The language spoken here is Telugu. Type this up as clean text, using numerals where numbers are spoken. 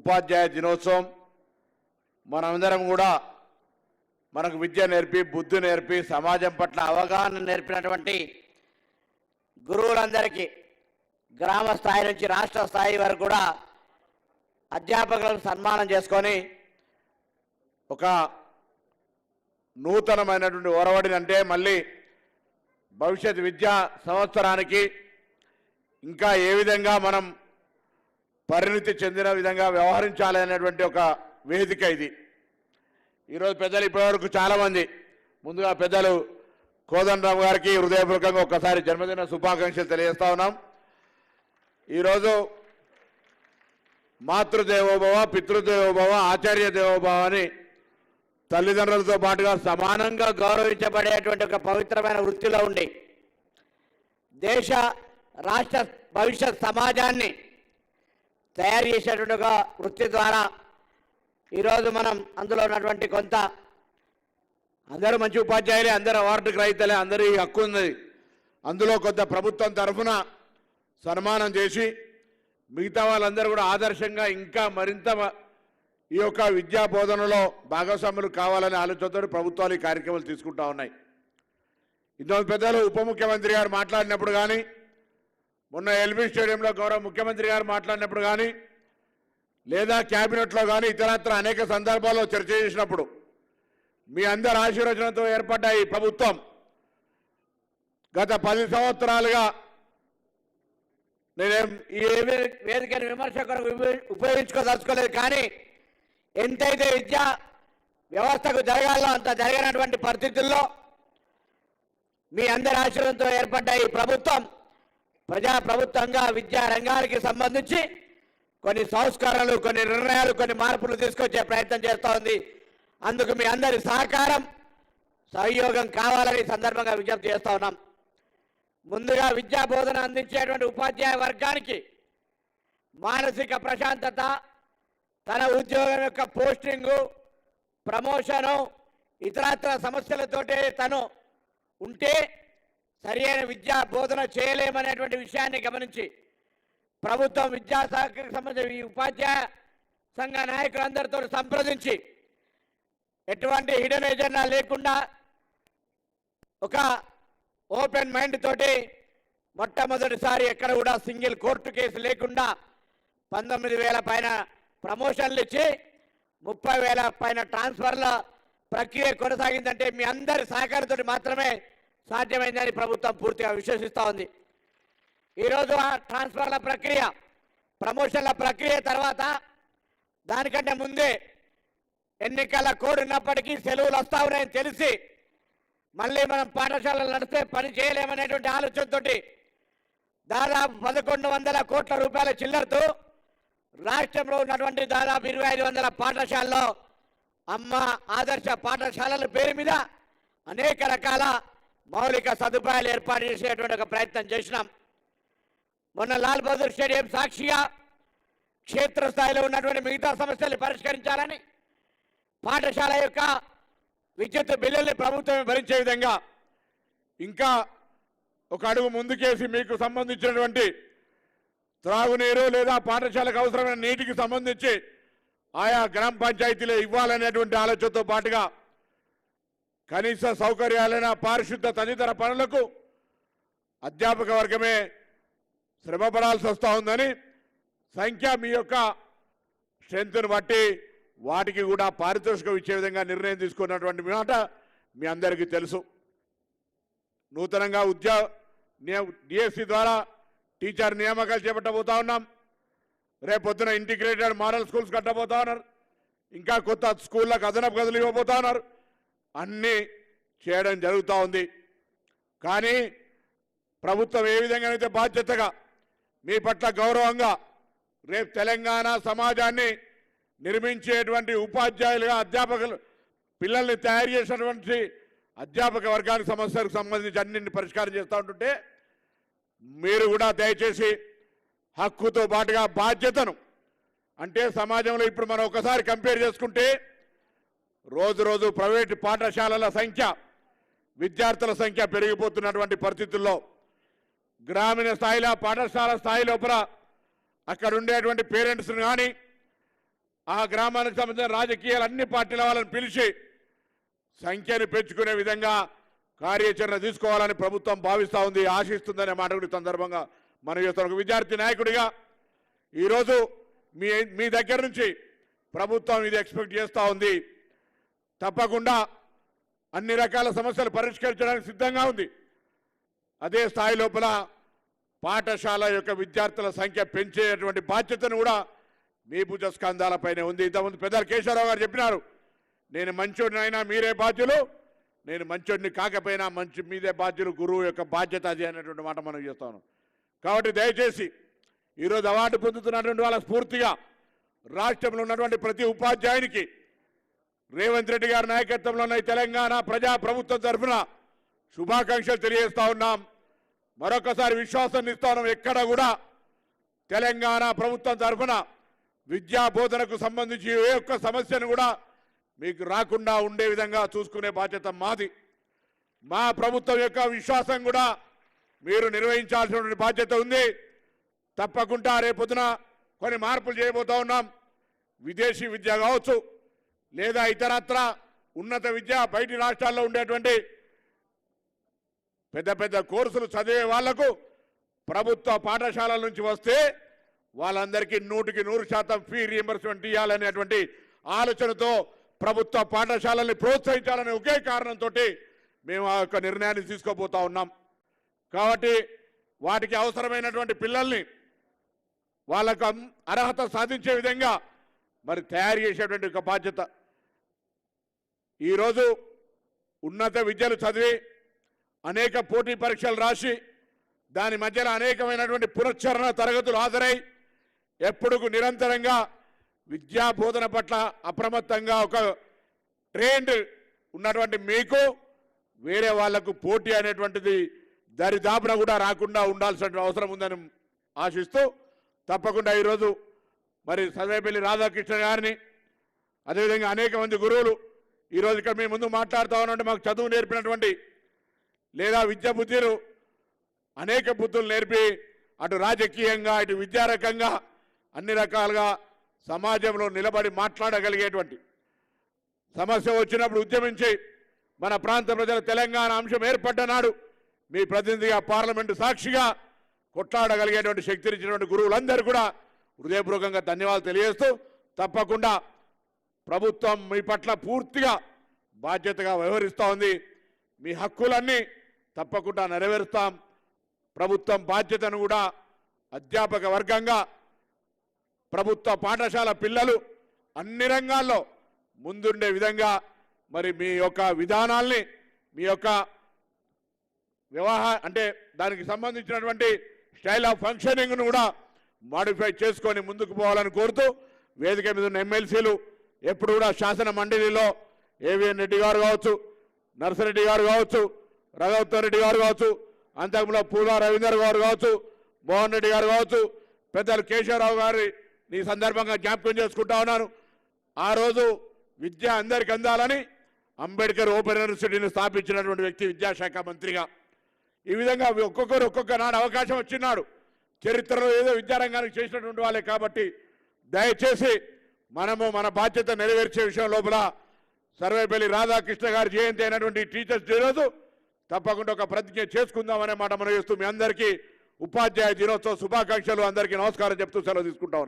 ఉపాధ్యాయ దినోత్సవం మనమందరం కూడా మనకు విద్య నేర్పి బుద్ధి నేర్పి సమాజం పట్ల అవగాహన నేర్పినటువంటి గురువులందరికీ గ్రామ స్థాయి నుంచి రాష్ట్ర స్థాయి వరకు కూడా అధ్యాపకులను సన్మానం చేసుకొని ఒక నూతనమైనటువంటి ఒరవడిని అంటే మళ్ళీ భవిష్యత్ విద్యా సంవత్సరానికి ఇంకా ఏ విధంగా మనం పరిణితి చెందిన విధంగా వ్యవహరించాలి అనేటువంటి ఒక వేదిక ఇది. ఈరోజు పెద్దలు ఇప్పటివరకు చాలామంది ముందుగా పెద్దలు కోదండరామ్ గారికి హృదయపూర్వకంగా ఒక్కసారి జన్మదిన శుభాకాంక్షలు తెలియజేస్తా ఉన్నాం. ఈరోజు మాతృదేవోభవ పితృదేవోభవ ఆచార్య దేవోభవ అని తల్లిదండ్రులతో పాటుగా సమానంగా గౌరవించబడేటువంటి ఒక పవిత్రమైన వృత్తిలో ఉండి దేశ రాష్ట్ర భవిష్యత్ సమాజాన్ని తయారు చేసేటువంటి ఒక వృత్తి ద్వారా ఈరోజు మనం అందులో ఉన్నటువంటి కొంత అందరూ మంచి ఉపాధ్యాయులే, అందరూ అవార్డు గ్రహీతలే, అందరి హక్కు ఉన్నది. అందులో కొంత ప్రభుత్వం తరఫున సన్మానం చేసి మిగతా వాళ్ళందరూ కూడా ఆదర్శంగా ఇంకా మరింత ఈ యొక్క విద్యా బోధనలో భాగస్వాములు కావాలనే ఆలోచనతో ప్రభుత్వాలు ఈ కార్యక్రమాలు తీసుకుంటా ఉన్నాయి. ఇంతమంది పెద్దలు ఉప ముఖ్యమంత్రి గారు మాట్లాడినప్పుడు కానీ మొన్న ఎల్బీ స్టేడియంలో గౌరవ ముఖ్యమంత్రి గారు మాట్లాడినప్పుడు కానీ లేదా క్యాబినెట్లో కానీ ఇతరత్ర అనేక సందర్భాల్లో చర్చ చేసినప్పుడు మీ అందరి ఆశీర్వచనంతో ఏర్పడ్డ ఈ ప్రభుత్వం గత 10 సంవత్సరాలుగా నేనేం ఈ వేదికను విమర్శకులకు ఉపయోగించుకోదలుచుకోలేదు, కానీ ఎంతైతే విద్యా వ్యవస్థకు జరగాలో అంత జరగనటువంటి పరిస్థితుల్లో మీ అందరి ఆశీర్వాదంతో ఏర్పడ్డ ఈ ప్రభుత్వం ప్రజాప్రభుత్వంగా విద్యా రంగానికి సంబంధించి కొన్ని సంస్కరణలు, కొన్ని నిర్ణయాలు, కొన్ని మార్పులు తీసుకొచ్చే ప్రయత్నం చేస్తూ ఉంది. అందుకు మీ అందరి సహకారం సహయోగం కావాలని సందర్భంగా విజ్ఞప్తి చేస్తూ ఉన్నాం. ముందుగా విద్యా బోధన అందించేటువంటి ఉపాధ్యాయ వర్గానికి మానసిక ప్రశాంతత, తన ఉద్యోగం యొక్క పోస్టింగు, ప్రమోషను, ఇతరత్ర సమస్యలతోటే తను ఉంటే సరైన విద్యా బోధన చేయలేమనేటువంటి విషయాన్ని గమనించి ప్రభుత్వం విద్యాశాఖకు సంబంధించి ఈ ఉపాధ్యాయ సంఘ నాయకులందరితో సంప్రదించి ఎటువంటి హిడెన్ ఎజెండా లేకుండా ఒక ఓపెన్ మైండ్ తోటి మొట్టమొదటిసారి ఎక్కడ కూడా సింగిల్ కోర్టు కేసు లేకుండా 19,000 పైన ప్రమోషన్లు ఇచ్చి 30,000 పైన ట్రాన్స్ఫర్ల ప్రక్రియ కొనసాగిందంటే మీ అందరి సహకారంతో మాత్రమే సాధ్యమైందని ప్రభుత్వం పూర్తిగా విశ్వసిస్తూ ఉంది. ఈరోజు ఆ ట్రాన్స్ఫర్ల ప్రక్రియ, ప్రమోషన్ల ప్రక్రియ తర్వాత దానికంటే ముందే ఎన్నికల కోడ్ ఉన్నప్పటికీ సెలవులు వస్తా ఉన్నాయని తెలిసి మళ్ళీ మనం పాఠశాలలు నడిస్తే పని చేయలేమనేటువంటి ఆలోచనతో దాదాపు 1,100 కోట్ల రూపాయల చిల్లరతో రాష్ట్రంలో ఉన్నటువంటి దాదాపు 2,500 పాఠశాలలో అమ్మ ఆదర్శ పాఠశాలల పేరు మీద అనేక రకాల మౌలిక సదుపాయాలు ఏర్పాటు చేసేటువంటి ఒక ప్రయత్నం చేసినాం. మొన్న లాల్ బహదూర్ స్టేడియం సాక్షిగా క్షేత్రస్థాయిలో ఉన్నటువంటి మిగతా సమస్యలు పరిష్కరించాలని పాఠశాల యొక్క విద్యుత్ బిల్లుల్ని ప్రభుత్వమే భరించే విధంగా ఇంకా ఒక అడుగు ముందుకేసి మీకు సంబంధించినటువంటి త్రాగునీరు లేదా పాఠశాలకు అవసరమైన నీటికి సంబంధించి ఆయా గ్రామ పంచాయతీలు ఇవ్వాలనేటువంటి ఆలోచనతో పాటుగా కనీస సౌకర్యాలైన పారిశుద్ధ తదితర పనులకు అధ్యాపక వర్గమే శ్రమపడాల్సి వస్తూ ఉందని సంఖ్య మీ యొక్క స్ట్రెంత్ను బట్టి వాటికి కూడా పారితోషికం ఇచ్చే విధంగా నిర్ణయం తీసుకున్నటువంటి మాట మీ అందరికీ తెలుసు. నూతనంగా డిఎస్సి ద్వారా టీచర్ నియామకాలు చేపట్టబోతా ఉన్నాం. రేపొద్దున ఇంటిగ్రేటెడ్ మోడల్ స్కూల్స్ కట్టబోతా ఉన్నారు. ఇంకా కొత్త స్కూళ్ళకు అదనపు గదులు ఇవ్వబోతా ఉన్నారు. అన్నీ చేయడం జరుగుతూ ఉంది. కానీ ప్రభుత్వం ఏ విధంగానైతే బాధ్యతగా మీ పట్ల గౌరవంగా రేపు తెలంగాణ సమాజాన్ని నిర్మించేటువంటి ఉపాధ్యాయులుగా అధ్యాపకులు పిల్లల్ని తయారు చేసినటువంటి అధ్యాపక వర్గానికి సమస్యలకు సంబంధించి అన్నింటిని పరిష్కారం చేస్తూ ఉంటుంటే మీరు కూడా దయచేసి హక్కుతో పాటుగా బాధ్యతను, అంటే సమాజంలో ఇప్పుడు మనం ఒకసారి కంపేర్ చేసుకుంటే రోజు రోజు ప్రైవేటు పాఠశాలల సంఖ్య, విద్యార్థుల సంఖ్య పెరిగిపోతున్నటువంటి పరిస్థితుల్లో గ్రామీణ స్థాయిలో పాఠశాల స్థాయి లోపల అక్కడ ఉండేటువంటి పేరెంట్స్ని కానీ ఆ గ్రామానికి సంబంధించిన రాజకీయాలు అన్ని పార్టీల వాళ్ళని పిలిచి సంఖ్యను పెంచుకునే విధంగా కార్యాచరణ తీసుకోవాలని ప్రభుత్వం భావిస్తూ ఉంది, ఆశిస్తుందనే మాట కూడా సందర్భంగా మనం చేస్తాం. ఒక విద్యార్థి నాయకుడిగా ఈరోజు మీ దగ్గర నుంచి ప్రభుత్వం ఇది ఎక్స్పెక్ట్ చేస్తూ ఉంది. తప్పకుండా అన్ని రకాల సమస్యలు పరిష్కరించడానికి సిద్ధంగా ఉంది. అదే స్థాయి లోపల పాఠశాల యొక్క విద్యార్థుల సంఖ్య పెంచేటువంటి బాధ్యతను కూడా మీ భుజ స్కంధాలపైనే ఉంది. ఇంతకుముందు పెద్దలు కేశవరావు గారు చెప్పినారు, నేను మంచోడినైనా మీరే బాధ్యులు, నేను మంచోడిని కాకపోయినా మంచి మీదే బాధ్యులు, గురువు యొక్క బాధ్యత అది అనేటువంటి మాట మనం చేస్తాను. కాబట్టి దయచేసి ఈరోజు అవార్డు పొందుతున్నటువంటి వాళ్ళ స్ఫూర్తిగా రాష్ట్రంలో ఉన్నటువంటి ప్రతి ఉపాధ్యాయునికి రేవంత్ రెడ్డి గారి నాయకత్వంలో ఉన్న తెలంగాణ ప్రభుత్వం తరఫున శుభాకాంక్షలు తెలియజేస్తా ఉన్నాం. మరొకసారి విశ్వాసాన్ని ఇస్తా ఉన్నాం. ఎక్కడ కూడా తెలంగాణ ప్రభుత్వం తరఫున విద్యా బోధనకు సంబంధించి ఏ ఒక్క సమస్యను కూడా మీకు రాకుండా ఉండే విధంగా చూసుకునే బాధ్యత మాది. మా ప్రభుత్వం యొక్క విశ్వాసం కూడా మీరు నిర్వహించాల్సినటువంటి బాధ్యత ఉంది. తప్పకుండా రేపొద్దున కొన్ని మార్పులు చేయబోతా ఉన్నాం. విదేశీ విద్య కావచ్చు, లేదా ఇతరత్ర ఉన్నత విద్య బయటి రాష్ట్రాల్లో ఉండేటువంటి పెద్ద పెద్ద కోర్సులు చదివే వాళ్లకు ప్రభుత్వ పాఠశాలల నుంచి వస్తే వాళ్ళందరికీ 100% ఫీ రీయింబర్స్మెంట్ ఇవ్వాలనేటువంటి ఆలోచనతో ప్రభుత్వ పాఠశాలల్ని ప్రోత్సహించాలనే ఒకే కారణంతో మేము ఆ యొక్క నిర్ణయాన్ని తీసుకోబోతా ఉన్నాం. కాబట్టి వాటికి అవసరమైనటువంటి పిల్లల్ని వాళ్ళకు అర్హత సాధించే విధంగా మరి తయారు చేసేటువంటి ఒక బాధ్యత. ఈరోజు ఉన్నత విద్యలు చదివి అనేక పోటీ పరీక్షలు రాసి దాని మధ్యలో అనేకమైనటువంటి పునశ్చరణ తరగతులు హాజరై ఎప్పుడు నిరంతరంగా విద్యా బోధన పట్ల అప్రమత్తంగా ఒక ట్రైన్డ్ ఉన్నటువంటి మీకు వేరే వాళ్లకు పోటీ అనేటువంటిది దరిదాపున కూడా రాకుండా ఉండాల్సిన అవసరం ఉందని ఆశిస్తూ తప్పకుండా ఈరోజు మరి సర్వేపల్లి రాధాకృష్ణ గారిని అదేవిధంగా అనేక మంది గురువులు ఈరోజు ఇక్కడ మీ ముందు మాట్లాడుతూ ఉన్నట్టు మాకు చదువు నేర్పినటువంటి లేదా విద్యా బుద్ధులు అనేక బుద్ధులు నేర్పి అటు రాజకీయంగా ఇటు విద్యారకంగా అన్ని రకాలుగా సమాజంలో నిలబడి మాట్లాడగలిగేటువంటి సమస్య వచ్చినప్పుడు ఉద్యమించి మన ప్రాంత ప్రజల తెలంగాణ అంశం ఏర్పడ్డ నాడు మీ ప్రతినిధిగా పార్లమెంటు సాక్షిగా కొట్లాడగలిగేటువంటి శక్తినిచ్చినటువంటి గురువులందరూ కూడా హృదయపూర్వకంగా ధన్యవాదాలు తెలియజేస్తూ తప్పకుండా ప్రభుత్వం మీ పట్ల పూర్తిగా బాధ్యతగా వ్యవహరిస్తూ ఉంది. మీ హక్కులన్నీ తప్పకుండా నెరవేరుస్తాం. ప్రభుత్వం బాధ్యతను కూడా అధ్యాపక వర్గంగా ప్రభుత్వ పాఠశాల పిల్లలు అన్ని రంగాల్లో ముందుండే విధంగా మరి మీ యొక్క విధానాల్ని మీ యొక్క అంటే దానికి సంబంధించినటువంటి స్టైల్ ఆఫ్ ఫంక్షనింగ్ను కూడా మాడిఫై చేసుకొని ముందుకు పోవాలని కోరుతూ వేదిక మీద ఉన్న ఎమ్మెల్సీలు ఎప్పుడు కూడా శాసన మండలిలో ఏవిఎన్ రెడ్డి గారు కావచ్చు, నర్సిరెడ్డి గారు కావచ్చు, రఘువర్ రెడ్డి గారు కావచ్చు, అంతకుముందు పూలా రవీందర్ గారు కావచ్చు, మోహన్ రెడ్డి గారు కావచ్చు, పెద్దలు కేశవరావు గారి ఈ సందర్భంగా జ్ఞాపకం చేసుకుంటా ఉన్నాను. ఆ రోజు విద్య అందరికి అందాలని అంబేద్కర్ ఓపెన్ యూనివర్సిటీని స్థాపించినటువంటి వ్యక్తి విద్యాశాఖ మంత్రిగా. ఈ విధంగా ఒక్కొక్కరు ఒక్కొక్క నాడు అవకాశం వచ్చినాడు. చరిత్రలో ఏదో విద్యారంగానికి చేసినటువంటి వాళ్ళే. కాబట్టి దయచేసి మనము మన బాధ్యత నెరవేర్చే విషయం లోపల సర్వేపల్లి రాధాకృష్ణ గారి జయంతి అయినటువంటి టీచర్స్ డే రోజు తప్పకుండా ఒక ప్రతిజ్ఞ చేసుకుందామనే మాట మనం చేస్తూ మీ అందరికీ ఉపాధ్యాయ దినోత్సవ శుభాకాంక్షలు, అందరికీ నమస్కారం చెప్తూ సెలవు తీసుకుంటా ఉన్నాను.